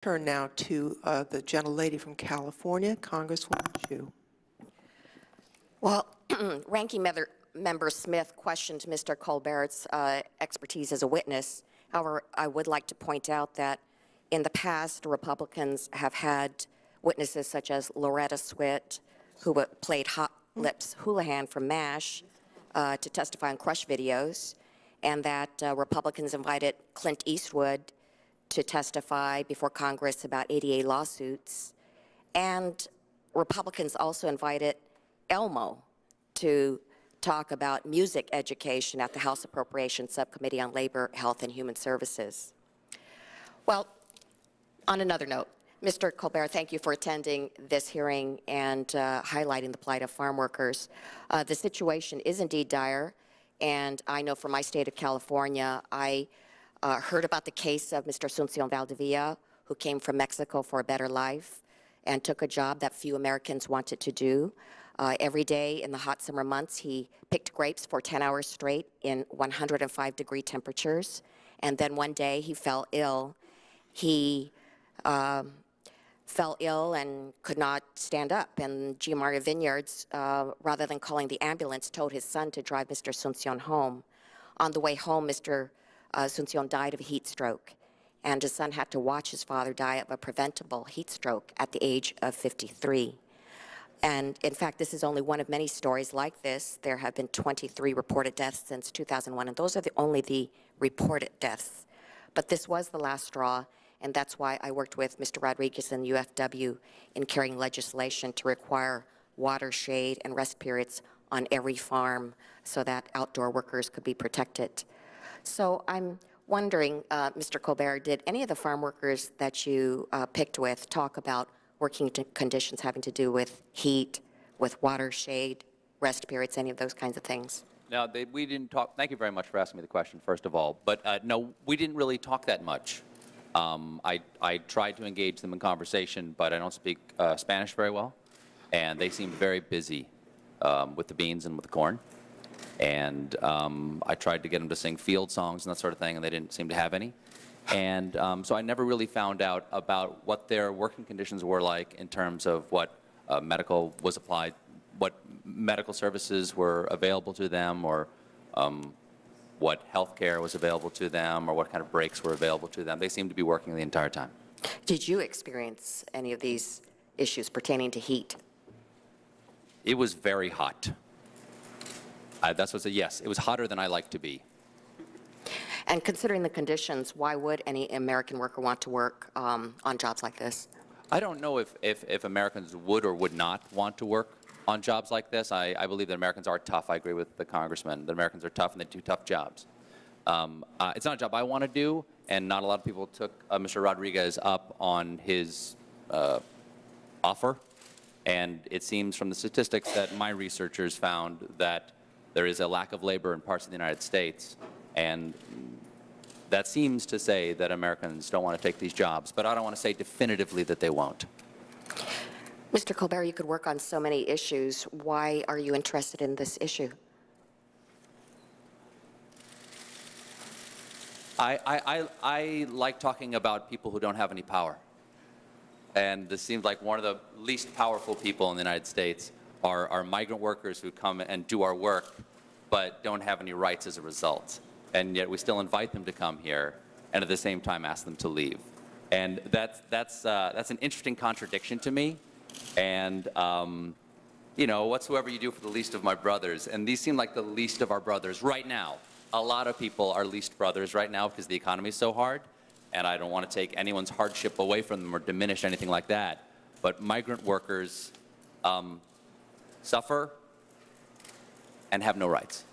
Turn now to the gentlelady from California, Congresswoman Chu. Well, Ranking Member Smith questioned Mr. Colbert's expertise as a witness. However, I would like to point out that in the past, Republicans have had witnesses such as Loretta Swit, who played Hot Lips Houlihan from MASH, to testify on Crush videos, and that Republicans invited Clint Eastwood to testify before Congress about ADA lawsuits, and Republicans also invited Elmo to talk about music education at the House Appropriations Subcommittee on Labor, Health, and Human Services. Well, on another note, Mr. Colbert, thank you for attending this hearing and highlighting the plight of farm workers. The situation is indeed dire, and I know from my state of California, I heard about the case of Mr. Asuncion Valdivia, who came from Mexico for a better life and took a job that few Americans wanted to do. Every day in the hot summer months, he picked grapes for 10 hours straight in 105-degree temperatures. And then one day he fell ill. He fell ill and could not stand up. And G. Mario Vineyards, rather than calling the ambulance, told his son to drive Mr. Asuncion home. On the way home, Mr. Asuncion died of a heat stroke, and his son had to watch his father die of a preventable heat stroke at the age of 53. And in fact, this is only one of many stories like this. There have been 23 reported deaths since 2001, and those are only the reported deaths. But this was the last straw, and that's why I worked with Mr. Rodriguez and UFW in carrying legislation to require water, shade, and rest periods on every farm so that outdoor workers could be protected. So I'm wondering, Mr. Colbert, did any of the farm workers that you picked with talk about working conditions having to do with heat, with water, shade, rest periods, any of those kinds of things? No, we didn't talk. Thank you very much for asking me the question, first of all. But no, we didn't really talk that much. I tried to engage them in conversation, but I don't speak Spanish very well. And they seemed very busy with the beans and with the corn. And I tried to get them to sing field songs and that sort of thing, and they didn't seem to have any. And so I never really found out about what their working conditions were like in terms of what medical was applied, what medical services were available to them, or what health care was available to them, or what kind of breaks were available to them. They seemed to be working the entire time. Did you experience any of these issues pertaining to heat? It was very hot. That's what's a yes. It was hotter than I like to be. And considering the conditions, why would any American worker want to work on jobs like this? I don't know if Americans would or would not want to work on jobs like this. I believe that Americans are tough. I agree with the congressman that Americans are tough and they do tough jobs. It's not a job I want to do, and not a lot of people took Mr. Rodriguez up on his offer. And it seems from the statistics that my researchers found that there is a lack of labor in parts of the United States, and that seems to say that Americans don't want to take these jobs, but I don't want to say definitively that they won't. Mr. Colbert, you could work on so many issues. Why are you interested in this issue? I like talking about people who don't have any power. And this seems like one of the least powerful people in the United States are migrant workers who come and do our work but don't have any rights as a result. And yet we still invite them to come here and at the same time ask them to leave. And that's an interesting contradiction to me. And, you know, whatsoever you do for the least of my brothers, and these seem like the least of our brothers right now. A lot of people are least brothers right now because the economy is so hard, and I don't want to take anyone's hardship away from them or diminish anything like that. But migrant workers suffer and have no rights.